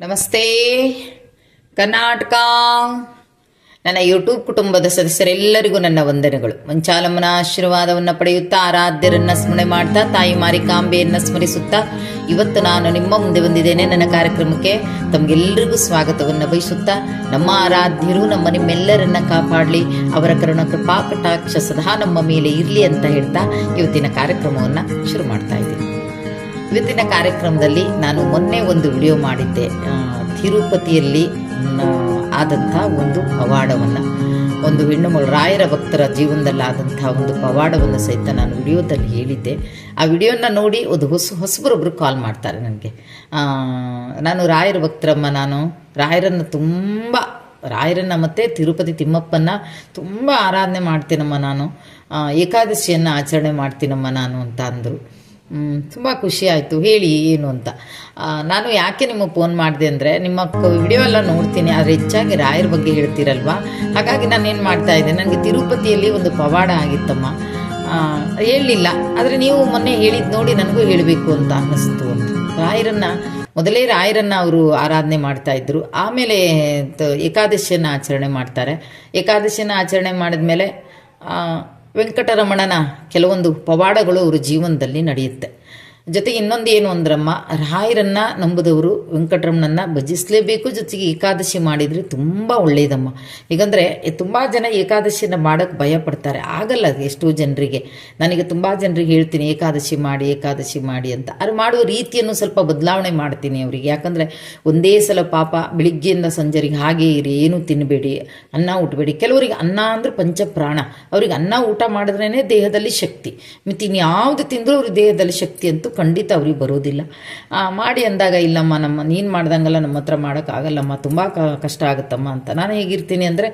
ನಮಸ್ತೆ ಕರ್ನಾಟಕ. ನನ್ನ ಯೂಟ್ಯೂಬ್ ಕುಟುಂಬದ ಸದಸ್ಯರೆಲ್ಲರಿಗೂ ನನ್ನ ವಂದನೆಗಳು. ಮಂಚಾಲಮ್ಮನ ಆಶೀರ್ವಾದವನ್ನು ಪಡೆಯುತ್ತಾ, ಆರಾಧ್ಯರನ್ನ ಸ್ಮರಣೆ ಮಾಡ್ತಾ, ತಾಯಿ ಮಾರಿಕಾಂಬೆಯನ್ನ ಸ್ಮರಿಸುತ್ತಾ ಇವತ್ತು ನಾನು ನಿಮ್ಮ ಮುಂದೆ ಬಂದಿದ್ದೇನೆ. ನನ್ನ ಕಾರ್ಯಕ್ರಮಕ್ಕೆ ತಮಗೆಲ್ಲರಿಗೂ ಸ್ವಾಗತವನ್ನು ಬಯಸುತ್ತಾ, ನಮ್ಮ ಆರಾಧ್ಯರು ನಿಮ್ಮೆಲ್ಲರನ್ನ ಕಾಪಾಡಲಿ, ಅವರ ಕರುಣ ಕೃಪಾ ಕಟಾಕ್ಷ ಸದಾ ನಮ್ಮ ಮೇಲೆ ಇರಲಿ ಅಂತ ಹೇಳ್ತಾ ಇವತ್ತಿನ ಕಾರ್ಯಕ್ರಮವನ್ನು ಶುರು ಮಾಡ್ತಾ ಇದ್ದೀನಿ. ಇವತ್ತಿನ ಕಾರ್ಯಕ್ರಮದಲ್ಲಿ ನಾನು ಮೊನ್ನೆ ಒಂದು ವಿಡಿಯೋ ಮಾಡಿದ್ದೆ. ತಿರುಪತಿಯಲ್ಲಿ ಆದಂಥ ಒಂದು ಪವಾಡವನ್ನು, ಒಂದು ಹೆಣ್ಣುಮಗಳು ರಾಯರ ಭಕ್ತರ ಜೀವನದಲ್ಲಾದಂಥ ಒಂದು ಪವಾಡವನ್ನು ಸಹಿತ ನಾನು ವಿಡಿಯೋದಲ್ಲಿ ಹೇಳಿದ್ದೆ. ಆ ವಿಡಿಯೋನ ನೋಡಿ ಒಂದು ಹೊಸಬರೊಬ್ಬರು ಕಾಲ್ ಮಾಡ್ತಾರೆ ನನಗೆ. ನಾನು ರಾಯರ ಭಕ್ತರಮ್ಮ, ನಾನು ರಾಯರನ್ನು ಮತ್ತು ತಿರುಪತಿ ತಿಮ್ಮಪ್ಪನ ತುಂಬ ಆರಾಧನೆ ಮಾಡ್ತೀನಮ್ಮ, ನಾನು ಏಕಾದಶಿಯನ್ನು ಆಚರಣೆ ಮಾಡ್ತೀನಮ್ಮ ನಾನು ಅಂತ ಅಂದರು. ತುಂಬ ಖುಷಿ ಆಯಿತು. ಹೇಳಿ ಏನು ಅಂತ. ನಾನು ಯಾಕೆ ನಿಮಗೆ ಫೋನ್ ಮಾಡಿದೆ ಅಂದರೆ, ನಿಮ್ಮ ವಿಡಿಯೋ ಎಲ್ಲ ನೋಡ್ತೀನಿ, ಆದರೆ ಹೆಚ್ಚಾಗಿ ರಾಯರ ಬಗ್ಗೆ ಹೇಳ್ತೀರಲ್ವ, ಹಾಗಾಗಿ ನಾನು ಏನು ಮಾಡ್ತಾಯಿದ್ದೆ, ನನಗೆ ತಿರುಪತಿಯಲ್ಲಿ ಒಂದು ಪವಾಡ ಆಗಿತ್ತಮ್ಮ, ಹೇಳಲಿಲ್ಲ, ಆದರೆ ನೀವು ಮೊನ್ನೆ ಹೇಳಿದ್ದು ನೋಡಿ ನನಗೂ ಹೇಳಬೇಕು ಅಂತ ಅನ್ನಿಸ್ತು ಅಂತ. ಮೊದಲೇ ರಾಯರನ್ನು ಅವರು ಆರಾಧನೆ ಮಾಡ್ತಾಯಿದ್ರು, ಆಮೇಲೆ ಏಕಾದಶಿಯನ್ನು ಆಚರಣೆ ಮಾಡ್ತಾರೆ. ಏಕಾದಶಿಯನ್ನು ಆಚರಣೆ ಮಾಡಿದ್ಮೇಲೆ ವೆಂಕಟರಮಣನ ಕೆಲವೊಂದು ಪವಾಡಗಳು ಅವ್ರ ಜೀವನದಲ್ಲಿ ನಡೆಯುತ್ತೆ. ಜೊತೆಗೆ ಇನ್ನೊಂದು ಏನು ಅಂದ್ರಮ್ಮ, ರಾಯರನ್ನು ನಂಬುದವರು ವೆಂಕಟರಮಣನ ಭಜಿಸಲೇಬೇಕು, ಜೊತೆಗೆ ಏಕಾದಶಿ ಮಾಡಿದರೆ ತುಂಬ ಒಳ್ಳೆಯದಮ್ಮ. ಈಗಂದರೆ ತುಂಬ ಜನ ಏಕಾದಶಿಯನ್ನು ಮಾಡೋಕ್ಕೆ ಭಯ ಪಡ್ತಾರೆ, ಆಗಲ್ಲ ಎಷ್ಟೋ ಜನರಿಗೆ. ನನಗೆ ತುಂಬ ಜನರಿಗೆ ಹೇಳ್ತೀನಿ ಏಕಾದಶಿ ಮಾಡಿ ಅಂತ. ಅದು ಮಾಡುವ ರೀತಿಯನ್ನು ಸ್ವಲ್ಪ ಬದಲಾವಣೆ ಮಾಡ್ತೀನಿ ಅವರಿಗೆ. ಯಾಕಂದರೆ ಒಂದೇ ಸಲ ಪಾಪ ಬೆಳಿಗ್ಗೆಯಿಂದ ಸಂಜೆರಿಗೆ ಹಾಗೇ ಇರಿ, ಏನೂ ತಿನ್ನಬೇಡಿ, ಅನ್ನ ಊಟಬೇಡಿ. ಕೆಲವರಿಗೆ ಅನ್ನ ಅಂದರೆ ಪಂಚಪ್ರಾಣ, ಅವ್ರಿಗೆ ಅನ್ನ ಊಟ ಮಾಡಿದ್ರೇ ದೇಹದಲ್ಲಿ ಶಕ್ತಿ, ಮತ್ತು ಇನ್ಯಾವುದು ತಿಂದರೂ ಅವ್ರಿಗೆ ದೇಹದಲ್ಲಿ ಶಕ್ತಿ ಅಂತೂ ಖಂಡಿತ ಅವ್ರಿಗೆ ಬರೋದಿಲ್ಲ. ಮಾಡಿ ಅಂದಾಗ, ಇಲ್ಲಮ್ಮ ನೀನು ಮಾಡ್ದಂಗೆಲ್ಲ ನಮ್ಮ ಹತ್ರ ಮಾಡೋಕ್ಕಾಗಲ್ಲಮ್ಮ, ತುಂಬ ಕಷ್ಟ ಆಗುತ್ತಮ್ಮ ಅಂತ. ನಾನು ಹೇಗಿರ್ತೀನಿ ಅಂದರೆ,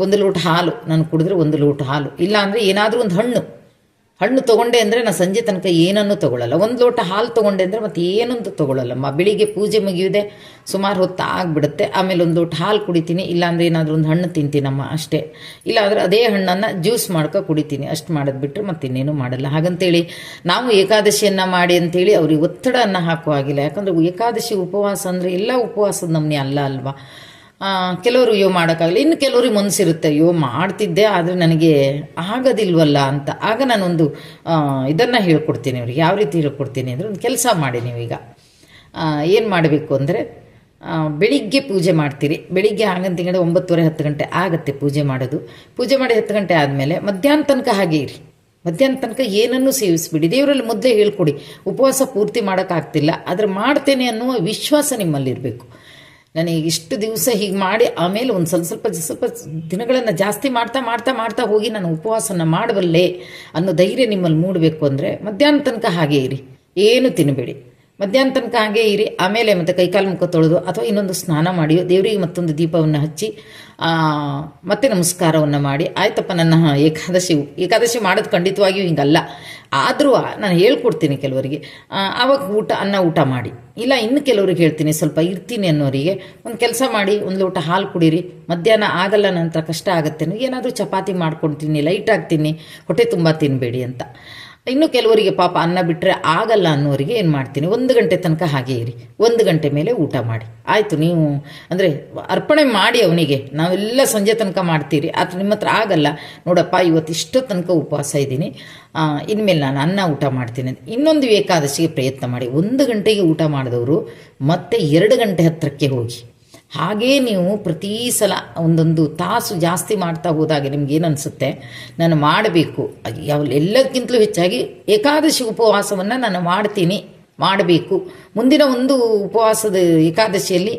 ಒಂದು ಲೋಟ ಹಾಲು ನಾನು ಕುಡಿದ್ರೆ ಒಂದು ಲೋಟ ಹಾಲು, ಇಲ್ಲ ಅಂದರೆ ಏನಾದರೂ ಒಂದು ಹಣ್ಣು ತೊಗೊಂಡೆ ಅಂದರೆ ನಾನು ಸಂಜೆ ತನಕ ಏನನ್ನೂ ತೊಗೊಳ್ಳಲ್ಲ. ಒಂದು ಲೋಟ ಹಾಲು ತೊಗೊಂಡೆ ಅಂದರೆ ಮತ್ತೆ ಏನೊಂದು ತೊಗೊಳ್ಳಲ್ಲಮ್ಮ. ಬೆಳಿಗ್ಗೆ ಪೂಜೆ ಮುಗಿಯುವುದೇ ಸುಮಾರು ಹೊತ್ತು ಆಗಿಬಿಡುತ್ತೆ, ಆಮೇಲೆ ಒಂದು ಲೋಟ ಹಾಲು ಕುಡಿತೀನಿ, ಇಲ್ಲಾಂದರೆ ಏನಾದರೂ ಒಂದು ಹಣ್ಣು ತಿಂತೀನಮ್ಮ ಅಷ್ಟೇ. ಇಲ್ಲಾಂದರೆ ಅದೇ ಹಣ್ಣನ್ನು ಜ್ಯೂಸ್ ಮಾಡ್ಕೊ ಕುಡಿತೀನಿ, ಅಷ್ಟು ಮಾಡೋದು ಬಿಟ್ಟರೆ ಮತ್ತೆ ಇನ್ನೇನು ಮಾಡಲ್ಲ. ಹಾಗಂತೇಳಿ ನಾವು ಏಕಾದಶಿಯನ್ನು ಮಾಡಿ ಅಂತೇಳಿ ಅವ್ರಿಗೆ ಒತ್ತಡವನ್ನು ಹಾಕುವ ಆಗಿಲ್ಲ. ಯಾಕಂದರೆ ಏಕಾದಶಿ ಉಪವಾಸ ಅಂದರೆ ಎಲ್ಲ ಉಪವಾಸದ ನಮ್ಮನೆ ಅಲ್ವಾ. ಕೆಲವರು ಅಯ್ಯೋ ಮಾಡೋಕ್ಕಾಗಲ್ಲ, ಇನ್ನು ಕೆಲವ್ರಿಗೆ ಮನಸ್ಸಿರುತ್ತೆ ಅಯ್ಯೋ ಮಾಡ್ತಿದ್ದೆ ಆದರೆ ನನಗೆ ಆಗೋದಿಲ್ವಲ್ಲ ಅಂತ. ಆಗ ನಾನೊಂದು ಇದನ್ನು ಹೇಳ್ಕೊಡ್ತೀನಿ ಅವ್ರಿಗೆ. ಯಾವ ರೀತಿ ಹೇಳ್ಕೊಡ್ತೀನಿ ಅಂದರೆ, ಒಂದು ಕೆಲಸ ಮಾಡಿ ನೀವೀಗ ಏನು ಮಾಡಬೇಕು ಅಂದರೆ, ಬೆಳಿಗ್ಗೆ ಪೂಜೆ ಮಾಡ್ತೀರಿ. ಬೆಳಿಗ್ಗೆ ಹಾಗಂತ 9:30 10 ಗಂಟೆ ಆಗುತ್ತೆ ಪೂಜೆ ಮಾಡೋದು. ಪೂಜೆ ಮಾಡಿ 10 ಗಂಟೆ ಆದಮೇಲೆ ಮಧ್ಯಾಹ್ನ ತನಕ ಹಾಗೆ ಇರಿ. ಮಧ್ಯಾಹ್ನ ತನಕ ಏನನ್ನೂ ಸೇವಿಸ್ಬಿಡಿ. ದೇವರಲ್ಲಿ ಮೊದಲೇ ಹೇಳ್ಕೊಡಿ, ಉಪವಾಸ ಪೂರ್ತಿ ಮಾಡೋಕ್ಕಾಗ್ತಿಲ್ಲ ಆದರೆ ಮಾಡ್ತೇನೆ ಅನ್ನುವ ವಿಶ್ವಾಸ ನಿಮ್ಮಲ್ಲಿರಬೇಕು. ನನಗೆ ಇಷ್ಟು ದಿವಸ ಹೀಗೆ ಮಾಡಿ ಆಮೇಲೆ ಒಂದು ಸ್ವಲ್ಪ ದಿನಗಳನ್ನು ಜಾಸ್ತಿ ಮಾಡ್ತಾ ಹೋಗಿ ನಾನು ಉಪವಾಸನ ಮಾಡಬಲ್ಲೆ ಅನ್ನೋ ಧೈರ್ಯ ನಿಮ್ಮಲ್ಲಿ ಮೂಡಬೇಕು ಅಂದರೆ ಮಧ್ಯಾಹ್ನ ತನಕ ಹಾಗೆ ಇರಿ, ಏನು ತಿನ್ನಬೇಡಿ. ಮಧ್ಯಾಹ್ನ ತನಕ ಹಾಗೆ ಇರಿ. ಆಮೇಲೆ ಮತ್ತೆ ಕೈಕಾಲು ಮುಖ ತೊಳೆದು ಅಥವಾ ಇನ್ನೊಂದು ಸ್ನಾನ ಮಾಡಿ ದೇವರಿಗೆ ಮತ್ತೊಂದು ದೀಪವನ್ನು ಹಚ್ಚಿ ಮತ್ತೆ ನಮಸ್ಕಾರವನ್ನು ಮಾಡಿ, ಆಯ್ತಪ್ಪ ನನ್ನ ಏಕಾದಶಿ ಮಾಡೋದು ಖಂಡಿತವಾಗಿಯೂ ಹಿಂಗಲ್ಲ, ಆದರೂ ನಾನು ಹೇಳ್ಕೊಡ್ತೀನಿ ಕೆಲವರಿಗೆ. ಆವಾಗ ಅನ್ನ ಊಟ ಮಾಡಿ. ಇಲ್ಲ ಇನ್ನು ಕೆಲವ್ರಿಗೆ ಹೇಳ್ತೀನಿ, ಸ್ವಲ್ಪ ಇರ್ತೀನಿ ಅನ್ನೋರಿಗೆ ಒಂದು ಕೆಲಸ ಮಾಡಿ, ಒಂದು ಲೋಟ ಹಾಲು ಕುಡೀರಿ. ಮಧ್ಯಾಹ್ನ ಆಗಲ್ಲ, ನಂತರ ಕಷ್ಟ ಆಗುತ್ತೆ, ಏನಾದರೂ ಚಪಾತಿ ಮಾಡ್ಕೊಳ್ತೀನಿ, ಲೈಟ್ ಆಗ್ತೀನಿ, ಹೊಟ್ಟೆ ತುಂಬ ತಿನ್ನಬೇಡಿ ಅಂತ. ಇನ್ನು ಕೆಲವರಿಗೆ ಪಾಪ ಅನ್ನ ಬಿಟ್ಟರೆ ಆಗಲ್ಲ ಅನ್ನೋರಿಗೆ ಏನು ಮಾಡ್ತೀನಿ, 1 ಗಂಟೆ ತನಕ ಹಾಗೆ ಇರಿ. 1 ಗಂಟೆ ಮೇಲೆ ಊಟ ಮಾಡಿ. ಆಯಿತು, ನೀವು ಅಂದರೆ ಅರ್ಪಣೆ ಮಾಡಿ ಅವನಿಗೆ. ನಾವೆಲ್ಲ ಸಂಜೆ ತನಕ ಮಾಡ್ತೀರಿ, ಆದರೆ ನಿಮ್ಮ ಹತ್ರ ಆಗಲ್ಲ, ನೋಡಪ್ಪ ಇವತ್ತು ಇಷ್ಟೋ ತನಕ ಉಪವಾಸ ಇದ್ದೀನಿ, ಇನ್ಮೇಲೆ ನಾನು ಅನ್ನ ಊಟ ಮಾಡ್ತೀನಿ ಅಂತ ಇನ್ನೊಂದು ಏಕಾದಶಿಗೆ ಪ್ರಯತ್ನ ಮಾಡಿ. 1 ಗಂಟೆಗೆ ಊಟ ಮಾಡಿದವರು ಮತ್ತೆ 2 ಗಂಟೆ ಹತ್ತಿರಕ್ಕೆ ಹೋಗಿ. ಹಾಗೇ ನೀವು ಪ್ರತಿ ಸಲ ಒಂದೊಂದು ತಾಸು ಜಾಸ್ತಿ ಮಾಡ್ತಾ ಹೋದಾಗ ನಿಮ್ಗೇನು ಅನಿಸುತ್ತೆ, ನಾನು ಮಾಡಬೇಕು, ಎಲ್ಲಕ್ಕಿಂತಲೂ ಹೆಚ್ಚಾಗಿ ಏಕಾದಶಿ ಉಪವಾಸವನ್ನು ನಾನು ಮಾಡಬೇಕು. ಮುಂದಿನ ಒಂದು ಉಪವಾಸದ ಏಕಾದಶಿಯಲ್ಲಿ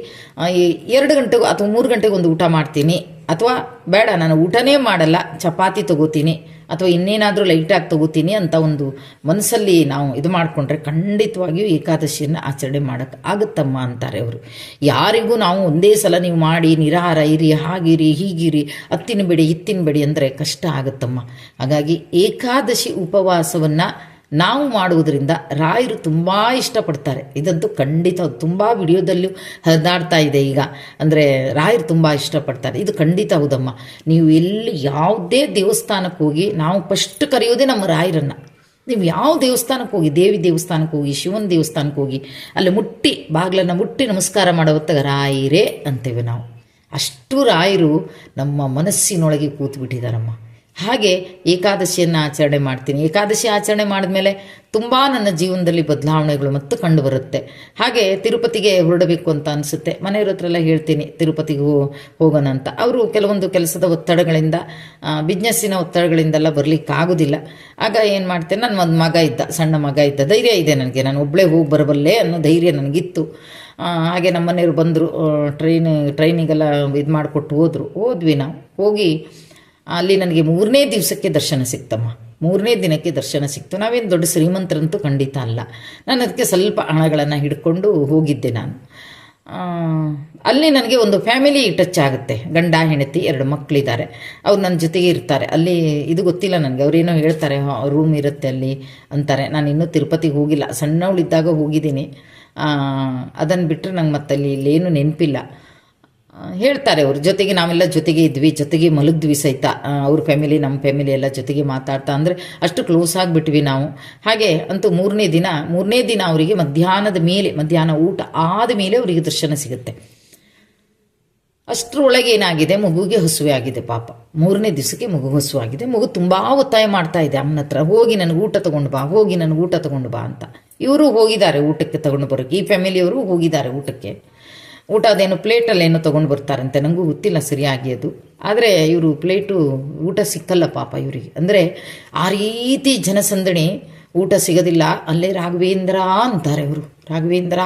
2 ಗಂಟೆಗೂ ಅಥವಾ 3 ಗಂಟೆಗೆ ಒಂದು ಊಟ ಮಾಡ್ತೀನಿ, ಅಥವಾ ಬೇಡ ನಾನು ಊಟನೇ ಮಾಡಲ್ಲ, ಚಪಾತಿ ತಗೋತೀನಿ ಅಥವಾ ಇನ್ನೇನಾದರೂ ಲೈಟಾಗಿ ತಗೋತೀನಿ ಅಂತ ಒಂದು ಮನಸ್ಸಲ್ಲಿ ನಾವು ಇದು ಮಾಡಿಕೊಂಡ್ರೆ ಖಂಡಿತವಾಗಿಯೂ ಏಕಾದಶಿಯನ್ನು ಆಚರಣೆ ಮಾಡೋಕ್ಕೆ ಆಗುತ್ತಮ್ಮ ಅಂತಾರೆ ಅವರು. ಯಾರಿಗೂ ನಾವು ಒಂದೇ ಸಲ ನೀವು ಮಾಡಿ ನಿರಾಹಾರ ಇರಿ, ಹಾಗಿರಿ ಹೀಗಿರಿ, ತಿನ್ನಬೇಡಿ ತಿನ್ನಬೇಡಿ ಅಂದರೆ ಕಷ್ಟ ಆಗುತ್ತಮ್ಮ. ಹಾಗಾಗಿ ಏಕಾದಶಿ ಉಪವಾಸವನ್ನು ನಾವು ಮಾಡುವುದರಿಂದ ರಾಯರು ತುಂಬ ಇಷ್ಟಪಡ್ತಾರೆ. ಇದಂತೂ ಖಂಡಿತ ತುಂಬ ವಿಡಿಯೋದಲ್ಲೂ ಹರಿದಾಡ್ತಾ ಇದೆ ಈಗ. ಅಂದರೆ ರಾಯರು ತುಂಬ ಇಷ್ಟಪಡ್ತಾರೆ, ಇದು ಖಂಡಿತ ಹೌದಮ್ಮ. ನೀವು ಎಲ್ಲಿ ಯಾವುದೇ ದೇವಸ್ಥಾನಕ್ಕೆ ಹೋಗಿ ನಾವು ಫಸ್ಟ್ ಕರೆಯೋದೇ ನಮ್ಮ ರಾಯರನ್ನು. ನೀವು ಯಾವ ದೇವಸ್ಥಾನಕ್ಕೆ ಹೋಗಿ, ದೇವಿ ದೇವಸ್ಥಾನಕ್ಕೆ ಹೋಗಿ, ಶಿವನ ದೇವಸ್ಥಾನಕ್ಕೆ ಹೋಗಿ, ಅಲ್ಲಿ ಮುಟ್ಟಿ ಬಾಗಿಲನ್ನು ಮುಟ್ಟಿ ನಮಸ್ಕಾರ ಮಾಡೋ ಹೊತ್ತಾಗ ರಾಯಿರೇ ಅಂತೇವೆ ನಾವು. ಅಷ್ಟು ರಾಯರು ನಮ್ಮ ಮನಸ್ಸಿನೊಳಗೆ ಕೂತ್ಬಿಟ್ಟಿದ್ದಾರಮ್ಮ. ಹಾಗೆ ಏಕಾದಶಿಯನ್ನು ಆಚರಣೆ ಮಾಡ್ತೀನಿ. ಏಕಾದಶಿ ಆಚರಣೆ ಮಾಡಿದ್ಮೇಲೆ ತುಂಬ ನನ್ನ ಜೀವನದಲ್ಲಿ ಬದಲಾವಣೆಗಳು ಮತ್ತು ಕಂಡು ಬರುತ್ತೆ. ಹಾಗೆ ತಿರುಪತಿಗೆ ಹೊರಡಬೇಕು ಅಂತ ಅನಿಸುತ್ತೆ. ಮನೆಯವ್ರ ಹತ್ರ ಎಲ್ಲ ಹೇಳ್ತೀನಿ ತಿರುಪತಿಗೆ ಹೋಗೋಣ ಅಂತ. ಅವರು ಕೆಲವೊಂದು ಕೆಲಸದ ಒತ್ತಡಗಳಿಂದ, ಬಿಸ್ನೆಸ್ಸಿನ ಒತ್ತಡಗಳಿಂದೆಲ್ಲ ಬರಲಿಕ್ಕಾಗೋದಿಲ್ಲ. ಆಗ ಏನು ಮಾಡ್ತೇನೆ, ನನ್ನ ಒಂದು ಮಗ ಇದ್ದ, ಸಣ್ಣ ಮಗ ಇದ್ದ. ಧೈರ್ಯ ಇದೆ ನನಗೆ, ನಾನು ಒಬ್ಬಳೇ ಹೋಗಿ ಬರಬಲ್ಲೆ ಅನ್ನೋ ಧೈರ್ಯ ನನಗಿತ್ತು. ಹಾಗೆ ನಮ್ಮ ಮನೆಯವರು ಬಂದರು, ಟ್ರೈನಿಗೆಲ್ಲ ಇದು ಮಾಡಿಕೊಟ್ಟು ಹೋದ್ವಿ. ನಾವು ಹೋಗಿ ಅಲ್ಲಿ ನನಗೆ 3ನೇ ದಿವಸಕ್ಕೆ ದರ್ಶನ ಸಿಕ್ತಮ್ಮ. 3ನೇ ದಿನಕ್ಕೆ ದರ್ಶನ ಸಿಕ್ತು. ನಾವೇನು ದೊಡ್ಡ ಶ್ರೀಮಂತರಂತೂ ಖಂಡಿತ ಅಲ್ಲ. ನಾನು ಅದಕ್ಕೆ ಸ್ವಲ್ಪ ಹಣಗಳನ್ನು ಹಿಡ್ಕೊಂಡು ಹೋಗಿದ್ದೆ ನಾನು. ಅಲ್ಲಿ ನನಗೆ ಒಂದು ಫ್ಯಾಮಿಲಿ ಟಚ್ ಆಗುತ್ತೆ. ಗಂಡ ಹೆಂಡತಿ 2 ಮಕ್ಕಳಿದ್ದಾರೆ, ಅವ್ರು ನನ್ನ ಜೊತೆಗೆ ಇರ್ತಾರೆ. ಅಲ್ಲಿ ಇದು ಗೊತ್ತಿಲ್ಲ ನನಗೆ, ಅವರೇನೋ ಹೇಳ್ತಾರೆ ರೂಮ್ ಇರುತ್ತೆ ಅಲ್ಲಿ ಅಂತಾರೆ. ನಾನು ಇನ್ನೂ ತಿರುಪತಿಗೆ ಹೋಗಿಲ್ಲ, ಸಣ್ಣವಳಿದ್ದಾಗ ಹೋಗಿದ್ದೀನಿ. ಅದನ್ನು ಬಿಟ್ಟರೆ ನಂಗೆ ಮತ್ತಲ್ಲಿ ಇಲ್ಲೇನು ನೆನಪಿಲ್ಲ. ಹೇಳ್ತಾರೆ ಅವ್ರ ಜೊತೆಗೆ ನಾವೆಲ್ಲ ಜೊತೆಗೆ ಇದ್ವಿ, ಜೊತೆಗೆ ಮಲಗಿದ್ವಿ ಸಹಿತ. ಅವ್ರ ಫ್ಯಾಮಿಲಿ ನಮ್ಮ ಫ್ಯಾಮಿಲಿ ಎಲ್ಲ ಜೊತೆಗೆ ಮಾತಾಡ್ತಾ, ಅಂದರೆ ಅಷ್ಟು ಕ್ಲೋಸ್ ಆಗಿಬಿಟ್ವಿ ನಾವು. ಹಾಗೆ ಅಂತೂ 3ನೇ ದಿನ ಅವರಿಗೆ ಮಧ್ಯಾಹ್ನ ಊಟ ಆದ ಮೇಲೆ ಅವರಿಗೆ ದರ್ಶನ ಸಿಗುತ್ತೆ. ಅಷ್ಟರೊಳಗೆ ಏನಾಗಿದೆ, ಮಗುವಿಗೆ ಹಸುವೆ ಆಗಿದೆ ಪಾಪ. 3ನೇ ದಿವಸಕ್ಕೆ ಮಗು ಹಸುವಾಗಿದೆ. ಮಗು ತುಂಬ ಒತ್ತಾಯ ಮಾಡ್ತಾ ಇದೆ ಅಮ್ಮನ ಹತ್ರ, ಹೋಗಿ ನನಗೆ ಊಟ ತಗೊಂಡು ಬಾ ಅಂತ. ಇವರು ಹೋಗಿದ್ದಾರೆ ಊಟಕ್ಕೆ ತಗೊಂಡು ಬರೋಕ್ಕೆ, ಈ ಫ್ಯಾಮಿಲಿಯವರು ಹೋಗಿದ್ದಾರೆ ಊಟಕ್ಕೆ. ಊಟ ಅದೇನು ಪ್ಲೇಟಲ್ಲೇನೋ ತೊಗೊಂಡು ಬರ್ತಾರಂತೆ, ನನಗೂ ಗೊತ್ತಿಲ್ಲ ಸರಿಯಾಗಿ ಅದು. ಆದರೆ ಇವರು ಊಟ ಸಿಕ್ಕಲ್ಲ ಪಾಪ ಇವರಿಗೆ. ಅಂದರೆ ಆ ರೀತಿ ಜನಸಂದಣಿ, ಊಟ ಸಿಗೋದಿಲ್ಲ. ಅಲ್ಲೇ ರಾಘವೇಂದ್ರ ಅಂತಾರೆ ಅವರು. ರಾಘವೇಂದ್ರ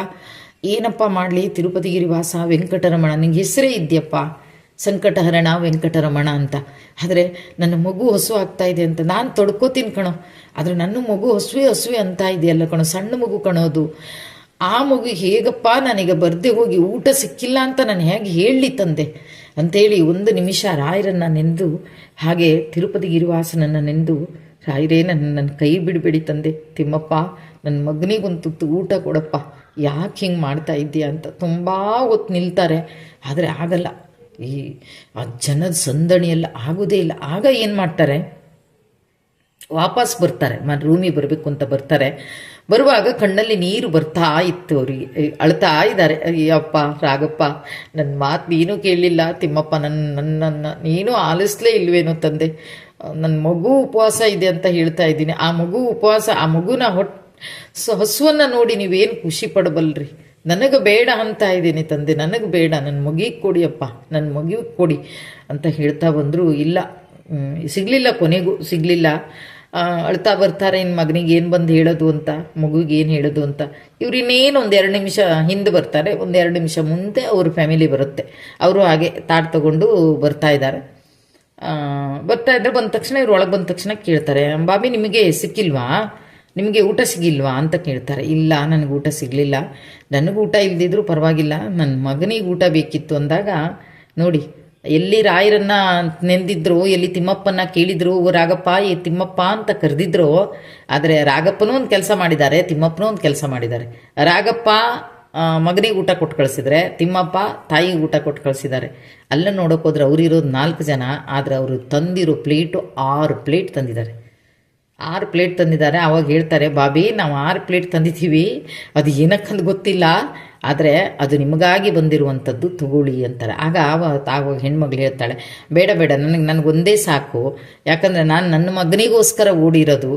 ಏನಪ್ಪ ಮಾಡಲಿ, ತಿರುಪತಿಗಿರಿವಾಸ ವೆಂಕಟರಮಣ, ನಿಂಗೆ ಹೆಸರೇ ಇದೆಯಪ್ಪ, ಸಂಕಟಹರಣ ವೆಂಕಟರಮಣ ಅಂತ. ಆದರೆ ನನ್ನ ಮಗು ಹಸು ಆಗ್ತಾ ಇದೆ ಅಂತ ನಾನು ತೊಡ್ಕೋತೀನಿ ಕಣೋ, ಆದರೆ ನನ್ನ ಮಗು ಹಸುವೆ ಅಂತ ಇದೆಯಲ್ಲ ಕಣೋ, ಸಣ್ಣ ಮಗು ಕಣೋದು. ಆ ಮಗು ಹೇಗಪ್ಪ ನನಗೆ ಬರ್ದೆ ಹೋಗಿ ಊಟ ಸಿಕ್ಕಿಲ್ಲ ಅಂತ ನಾನು ಹೇಗೆ ಹೇಳಲಿ ತಂದೆ ಅಂಥೇಳಿ 1 ನಿಮಿಷ ರಾಯರನ್ನು ನೆನೆದು, ಹಾಗೆ ತಿರುಪತಿಗಿರಿವಾಸನನ್ನು ನೆನೆದು, ರಾಯರೇ ನನ್ನ ಕೈ ಬಿಡಬೇಡಿ ತಂದೆ, ತಿಮ್ಮಪ್ಪ ನನ್ನ ಮಗನಿಗೊಂದು ತುತ್ತು ಊಟ ಕೊಡಪ್ಪ, ಯಾಕೆ ಹಿಂಗೆ ಮಾಡ್ತಾ ಇದ್ದೀಯಾ ಅಂತ ತುಂಬ ಹೊತ್ತು ನಿಲ್ತಾರೆ. ಆದರೆ ಆಗಲ್ಲ, ಆ ಜನದ ಸಂದಣಿಯೆಲ್ಲ ಆಗೋದೇ ಇಲ್ಲ. ಆಗ ಏನು ಮಾಡ್ತಾರೆ, ವಾಪಸ್ ಬರ್ತಾರೆ, ರೂಮಿಗೆ ಬರಬೇಕು ಅಂತ ಬರ್ತಾರೆ. ಬರುವಾಗ ಕಣ್ಣಲ್ಲಿ ನೀರು ಬರ್ತಾ ಇತ್ತು ಅವರಿಗೆ. ಅಳ್ತಾ ಇದ್ದಾರೆ, ಅಯ್ಯಪ್ಪ ರಾಗಪ್ಪ, ನನ್ನ ಮಾತು ನೀನು ಕೇಳಲಿಲ್ಲ ತಿಮ್ಮಪ್ಪ, ನನ್ನನ್ನು ನೀನು ಆಲಿಸ್ಲೇ ಇಲ್ವೇನೋ ತಂದೆ, ನನ್ನ ಮಗು ಉಪವಾಸ ಇದೆ ಅಂತ ಹೇಳ್ತಾ ಇದ್ದೀನಿ. ಆ ಮಗು ಉಪವಾಸ, ಆ ಮಗುನ ಹಸುವನ್ನು ನೋಡಿ ನೀವೇನು ಖುಷಿ ಪಡಬಲ್ರಿ. ನನಗೆ ಬೇಡ ಅಂತ ಇದ್ದೀನಿ ತಂದೆ, ನನಗೆ ಬೇಡ, ನನ್ನ ಮಗಿಗೆ ಕೊಡಿಯಪ್ಪ, ನನ್ನ ಮಗಿಗೆ ಕೊಡಿ ಅಂತ ಹೇಳ್ತಾ ಬಂದರು. ಇಲ್ಲ, ಸಿಗಲಿಲ್ಲ, ಕೊನೆಗೂ ಸಿಗಲಿಲ್ಲ. ಅಳ್ತಾ ಬರ್ತಾರೆ, ಇನ್ನು ಮಗನಿಗೆ ಏನು ಬಂದು ಹೇಳೋದು ಅಂತ, ಮಗುಗೆ ಏನು ಹೇಳೋದು ಅಂತ. ಇವ್ರು ಇನ್ನೇನು 1-2 ನಿಮಿಷ ಹಿಂದೆ ಬರ್ತಾರೆ, 1-2 ನಿಮಿಷ ಮುಂದೆ ಅವ್ರ ಫ್ಯಾಮಿಲಿ ಬರುತ್ತೆ. ಅವರು ಹಾಗೆ ತಾಟ್ ತಗೊಂಡು ಬರ್ತಾ ಇದ್ದಾರೆ. ಬಂದ ತಕ್ಷಣ ಇವ್ರು ಒಳಗೆ ಬಂದ ತಕ್ಷಣ ಕೇಳ್ತಾರೆ, ಬಾಬಿ ನಿಮಗೆ ಸಿಕ್ಕಿಲ್ವಾ, ನಿಮಗೆ ಊಟ ಸಿಗಿಲ್ವಾ ಅಂತ ಕೇಳ್ತಾರೆ. ಇಲ್ಲ, ನನಗೆ ಊಟ ಸಿಗಲಿಲ್ಲ, ನನಗೆ ಊಟ ಇಲ್ದಿದ್ರು ಪರವಾಗಿಲ್ಲ, ನನ್ನ ಮಗನಿಗೆ ಊಟ ಬೇಕಿತ್ತು ಅಂದಾಗ ನೋಡಿ, ಎಲ್ಲಿ ರಾಯರನ್ನ ನೆಂದಿದ್ರು, ಎಲ್ಲಿ ತಿಮ್ಮಪ್ಪನ ಕೇಳಿದ್ರು, ರಾಗಪ್ಪ ಈ ತಿಮ್ಮಪ್ಪ ಅಂತ ಕರೆದಿದ್ರು. ಆದರೆ ರಾಗಪ್ಪನೂ ಒಂದು ಕೆಲಸ ಮಾಡಿದ್ದಾರೆ, ತಿಮ್ಮಪ್ಪನೂ ಒಂದು ಕೆಲಸ ಮಾಡಿದ್ದಾರೆ. ರಾಗಪ್ಪ ಮಗನಿಗೆ ಊಟ ಕೊಟ್ಟು ಕಳಿಸಿದ್ರೆ, ತಿಮ್ಮಪ್ಪ ತಾಯಿಗೆ ಊಟ ಕೊಟ್ಟು ಕಳಿಸಿದ್ದಾರೆ. ಅಲ್ಲ ನೋಡೋಕೆ ಹೋದ್ರೆ ಅವರಿರೋದು 4 ಜನ, ಆದರೆ ಅವರು ತಂದಿರೋ ಪ್ಲೇಟು 6 ಪ್ಲೇಟ್ ತಂದಿದ್ದಾರೆ. 6 ಪ್ಲೇಟ್ ತಂದಿದ್ದಾರೆ. ಆವಾಗ ಹೇಳ್ತಾರೆ, ಬಾಬಿ ನಾವು 6 ಪ್ಲೇಟ್ ತಂದಿದ್ದೀವಿ, ಅದು ಏನಕ್ಕಂದು ಗೊತ್ತಿಲ್ಲ, ಆದರೆ ಅದು ನಿಮಗಾಗಿ ಬಂದಿರುವಂಥದ್ದು ತಗೊಳ್ಳಿ ಅಂತಾರೆ. ಆವಾಗ ಹೆಣ್ಮಗಳು ಹೇಳ್ತಾಳೆ, ಬೇಡ ನನಗೊಂದೇ ಸಾಕು, ಯಾಕಂದರೆ ನಾನು ನನ್ನ ಮಗನಿಗೋಸ್ಕರ ಓಡಿರೋದು.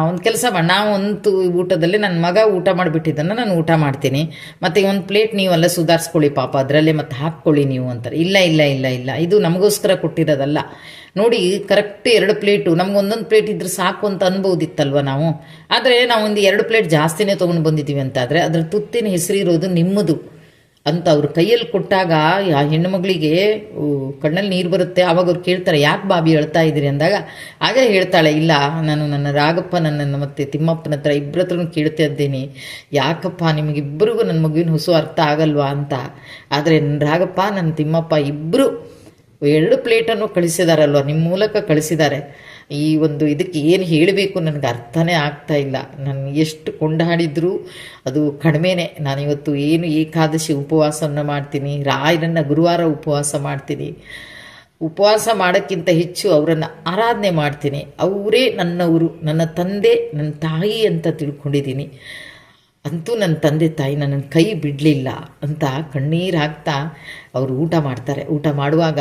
ಒಂದು ಕೆಲಸ ಮಾಡಿ, ನಾವಂತೂ ಊಟದಲ್ಲಿ ನನ್ನ ಮಗ ಊಟ ಮಾಡಿಬಿಟ್ಟಿದ್ದನ್ನು ನಾನು ಊಟ ಮಾಡ್ತೀನಿ, ಮತ್ತು ಒಂದು ಪ್ಲೇಟ್ ನೀವೆಲ್ಲ ಸುಧಾರಿಸ್ಕೊಳ್ಳಿ ಪಾಪ, ಅದರಲ್ಲೇ ಮತ್ತೆ ಹಾಕ್ಕೊಳ್ಳಿ ನೀವು ಅಂತಾರೆ. ಇಲ್ಲ, ಇದು ನಮಗೋಸ್ಕರ ಕೊಟ್ಟಿರೋದಲ್ಲ ನೋಡಿ, ಕರೆಕ್ಟ್ 2 ಪ್ಲೇಟು, ನಮ್ಗೊಂದೊಂದು ಪ್ಲೇಟ್ ಇದ್ರೆ ಸಾಕು ಅಂತ ಅನ್ಬೋದಿತ್ತಲ್ವ ನಾವು. ಆದರೆ ನಾವು ಒಂದು 2 ಪ್ಲೇಟ್ ಜಾಸ್ತಿನೇ ತೊಗೊಂಡು ಬಂದಿದ್ದೀವಿ ಅಂತಾದರೆ ಅದರ ತುತ್ತಿನ ಹೆಸರಿರೋದು ನಿಮ್ಮದು ಅಂತ ಅವ್ರ ಕೈಯಲ್ಲಿ ಕೊಟ್ಟಾಗ ಆ ಹೆಣ್ಣುಮಗಳಿಗೆ ಕಣ್ಣಲ್ಲಿ ನೀರು ಬರುತ್ತೆ. ಆವಾಗ ಅವ್ರು ಕೇಳ್ತಾರೆ, ಯಾಕೆ ಬಾಬಿ ಅಳ್ತಾ ಇದ್ದೀರಿ ಅಂದಾಗ ಆಗ ಹೇಳ್ತಾಳೆ, ಇಲ್ಲ ನಾನು ನನ್ನ ರಾಗಪ್ಪ ನನ್ನನ್ನು ಮತ್ತು ತಿಮ್ಮಪ್ಪನ ಹತ್ರ ಇಬ್ಬರ ಹತ್ರನೂ ಕೇಳ್ತಾ ಇದ್ದೀನಿ, ಯಾಕಪ್ಪ ನಿಮಗಿಬ್ಬರಿಗೂ ನನ್ನ ಮಗುವಿನ ಹೊಸ ಅರ್ಥ ಆಗಲ್ವಾ ಅಂತ. ಆದರೆ ನನ್ನ ರಾಗಪ್ಪ ನನ್ನ ತಿಮ್ಮಪ್ಪ ಇಬ್ಬರು 2 ಪ್ಲೇಟನ್ನು ಕಳಿಸಿದಾರಲ್ವ, ನಿಮ್ಮ ಮೂಲಕ ಕಳಿಸಿದ್ದಾರೆ. ಈ ಒಂದು ಇದಕ್ಕೆ ಏನು ಹೇಳಬೇಕು ನನಗೆ ಅರ್ಥನೇ ಆಗ್ತಾ ಇಲ್ಲ. ನಾನು ಎಷ್ಟು ಕೊಂಡಾಡಿದ್ರೂ ಅದು ಕಡಿಮೆನೇ. ನಾನಿವತ್ತು ಏನು ಏಕಾದಶಿ ಉಪವಾಸವನ್ನು ಮಾಡ್ತೀನಿ, ರಾಯರನ್ನು ಗುರುವಾರ ಉಪವಾಸ ಮಾಡ್ತೀನಿ. ಉಪವಾಸ ಮಾಡೋಕ್ಕಿಂತ ಹೆಚ್ಚು ಅವರನ್ನು ಆರಾಧನೆ ಮಾಡ್ತೀನಿ. ಅವರೇ ನನ್ನವರು, ನನ್ನ ತಂದೆ, ನನ್ನ ತಾಯಿ ಅಂತ ತಿಳ್ಕೊಂಡಿದ್ದೀನಿ. ಅಂತೂ ನನ್ನ ತಂದೆ ತಾಯಿ ನನ್ನನ್ನು ಕೈ ಬಿಡಲಿಲ್ಲ ಅಂತ ಕಣ್ಣೀರು ಹಾಕ್ತಾ ಅವರು ಊಟ ಮಾಡ್ತಾರೆ. ಊಟ ಮಾಡುವಾಗ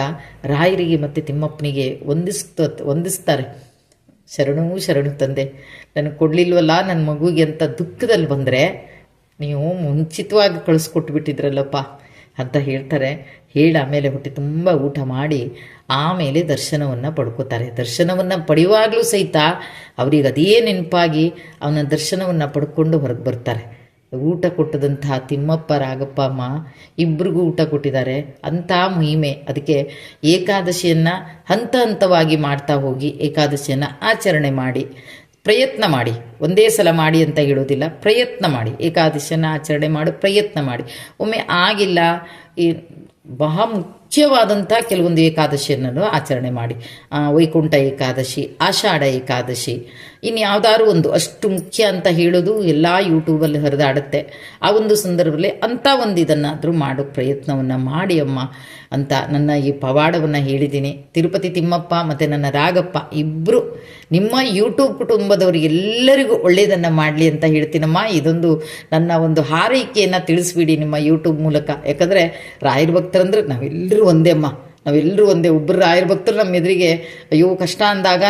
ರಾಯರಿಗೆ ಮತ್ತು ತಿಮ್ಮಪ್ಪನಿಗೆ ವಂದಿಸ್ತಾರೆ. ಶರಣು ಶರಣು ತಂದೆ, ನನಗೆ ಕೊಡಲಿಲ್ವಲ್ಲ ನನ್ನ ಮಗುಗೆ ಅಂತ ದುಃಖದಲ್ಲಿ ಬಂದರೆ ನೀವು ಮುಂಚಿತವಾಗಿ ಕಳಿಸ್ಕೊಟ್ಬಿಟ್ಟಿದ್ರಲ್ಲಪ್ಪ ಅಂತ ಹೇಳ್ತಾರೆ. ಹೇಳಿ ಆಮೇಲೆ ಹೊಟ್ಟೆ ತುಂಬ ಊಟ ಮಾಡಿ ಆಮೇಲೆ ದರ್ಶನವನ್ನು ಪಡ್ಕೋತಾರೆ. ದರ್ಶನವನ್ನು ಪಡೆಯುವಾಗಲೂ ಸಹಿತ ಅವರಿಗೆ ಅದೇ ನೆನಪಾಗಿ ಅವನ ದರ್ಶನವನ್ನು ಪಡ್ಕೊಂಡು ಹೊರಗೆ ಬರ್ತಾರೆ. ಊಟ ಕೊಟ್ಟದಂತಹ ತಿಮ್ಮಪ್ಪ ರಾಗಪ್ಪ ಅಮ್ಮ ಇಬ್ಬರಿಗೂ ಊಟ ಕೊಟ್ಟಿದ್ದಾರೆ. ಅಂಥ ಮಹಿಮೆ. ಅದಕ್ಕೆ ಏಕಾದಶಿಯನ್ನು ಹಂತ ಹಂತವಾಗಿ ಮಾಡ್ತಾ ಹೋಗಿ ಏಕಾದಶಿಯನ್ನು ಆಚರಣೆ ಮಾಡಿ, ಪ್ರಯತ್ನ ಮಾಡಿ. ಒಂದೇ ಸಲ ಮಾಡಿ ಅಂತ ಹೇಳೋದಿಲ್ಲ, ಪ್ರಯತ್ನ ಮಾಡಿ. ಏಕಾದಶಿಯನ್ನು ಆಚರಣೆ ಮಾಡಿ ಪ್ರಯತ್ನ ಮಾಡಿ. ಒಮ್ಮೆ ಆಗಿಲ್ಲ, ಈ ಬಹಳ ಮುಖ್ಯವಾದಂಥ ಕೆಲವೊಂದು ಏಕಾದಶಿಯನ್ನು ಆಚರಣೆ ಮಾಡಿ. ವೈಕುಂಠ ಏಕಾದಶಿ, ಆಷಾಢ ಏಕಾದಶಿ, ಇನ್ನು ಯಾವುದಾದ್ರು ಒಂದು ಅಷ್ಟು ಮುಖ್ಯ ಅಂತ ಹೇಳೋದು ಎಲ್ಲ ಯೂಟ್ಯೂಬಲ್ಲಿ ಹರಿದಾಡುತ್ತೆ. ಆ ಒಂದು ಸಂದರ್ಭದಲ್ಲಿ ಅಂಥ ಒಂದು ಇದನ್ನಾದರೂ ಮಾಡೋ ಪ್ರಯತ್ನವನ್ನು ಮಾಡಿ ಅಮ್ಮ ಅಂತ ನನ್ನ ಈ ಪವಾಡವನ್ನು ಹೇಳಿದ್ದೀನಿ. ತಿರುಪತಿ ತಿಮ್ಮಪ್ಪ ಮತ್ತು ನನ್ನ ರಾಗಪ್ಪ ಇಬ್ಬರು ನಿಮ್ಮ ಯೂಟ್ಯೂಬ್ ಕುಟುಂಬದವ್ರಿಗೆ ಎಲ್ಲರಿಗೂ ಒಳ್ಳೆಯದನ್ನು ಮಾಡಲಿ ಅಂತ ಹೇಳ್ತೀನಮ್ಮ. ಇದೊಂದು ನನ್ನ ಒಂದು ಹಾರೈಕೆಯನ್ನು ತಿಳಿಸ್ಬಿಡಿ ನಿಮ್ಮ ಯೂಟ್ಯೂಬ್ ಮೂಲಕ. ಯಾಕಂದರೆ ರಾಯರ ಭಕ್ತರಂದ್ರೆ ನಾವೆಲ್ಲರೂ ಒಂದೇ ಅಮ್ಮ, ನಾವೆಲ್ಲರೂ ಒಂದೇ. ಒಬ್ಬರು ರಾಯರ ಭಕ್ತರು ನಮ್ಮ ಎದುರಿಗೆ ಅಯ್ಯೋ ಕಷ್ಟ ಅಂದಾಗ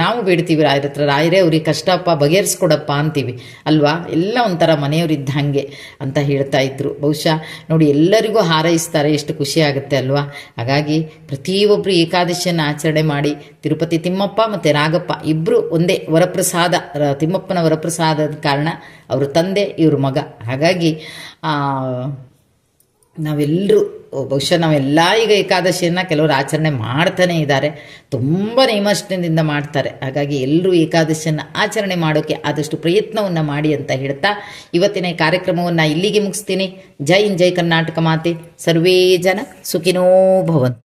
ನಾವು ಬೇಡ್ತೀವಿ ರಾಯರ ಹತ್ರ, ರಾಯರೇ ಅವ್ರಿಗೆ ಕಷ್ಟಪ್ಪ ಬಗೆಹರಿಸ್ಕೊಡಪ್ಪ ಅಂತೀವಿ ಅಲ್ವಾ. ಎಲ್ಲ ಒಂಥರ ಮನೆಯವರಿದ್ದ ಹಾಗೆ ಅಂತ ಹೇಳ್ತಾ ಇದ್ರು. ಬಹುಶಃ ನೋಡಿ ಎಲ್ಲರಿಗೂ ಹಾರೈಸ್ತಾರೆ, ಎಷ್ಟು ಖುಷಿ ಆಗುತ್ತೆ ಅಲ್ವಾ. ಹಾಗಾಗಿ ಪ್ರತಿಯೊಬ್ಬರು ಏಕಾದಶಿಯನ್ನು ಆಚರಣೆ ಮಾಡಿ. ತಿರುಪತಿ ತಿಮ್ಮಪ್ಪ ಮತ್ತು ರಾಗಪ್ಪ ಇಬ್ಬರು ಒಂದೇ. ವರಪ್ರಸಾದ, ತಿಮ್ಮಪ್ಪನ ವರಪ್ರಸಾದದ ಕಾರಣ ಅವ್ರ ತಂದೆ, ಇವ್ರ ಮಗ. ಹಾಗಾಗಿ ನಾವೆಲ್ಲರೂ ಬಹುಶಃ ನಾವೆಲ್ಲ ಈಗ ಏಕಾದಶಿಯನ್ನು ಕೆಲವರು ಆಚರಣೆ ಮಾಡ್ತಾನೆ ಇದ್ದಾರೆ, ತುಂಬ ನಿಯಮನಿಷ್ಠೆಯಿಂದ ಮಾಡ್ತಾರೆ. ಹಾಗಾಗಿ ಎಲ್ಲರೂ ಏಕಾದಶಿಯನ್ನು ಆಚರಣೆ ಮಾಡೋಕ್ಕೆ ಆದಷ್ಟು ಪ್ರಯತ್ನವನ್ನು ಮಾಡಿ ಅಂತ ಹೇಳ್ತಾ ಇವತ್ತಿನ ಕಾರ್ಯಕ್ರಮವನ್ನು ಇಲ್ಲಿಗೆ ಮುಗಿಸ್ತೀನಿ. ಜೈ ಹಿಂದ್, ಜೈ ಕರ್ನಾಟಕ ಮಾತೆ. ಸರ್ವೇ ಜನ ಸುಖಿನೋ ಭವಂತು.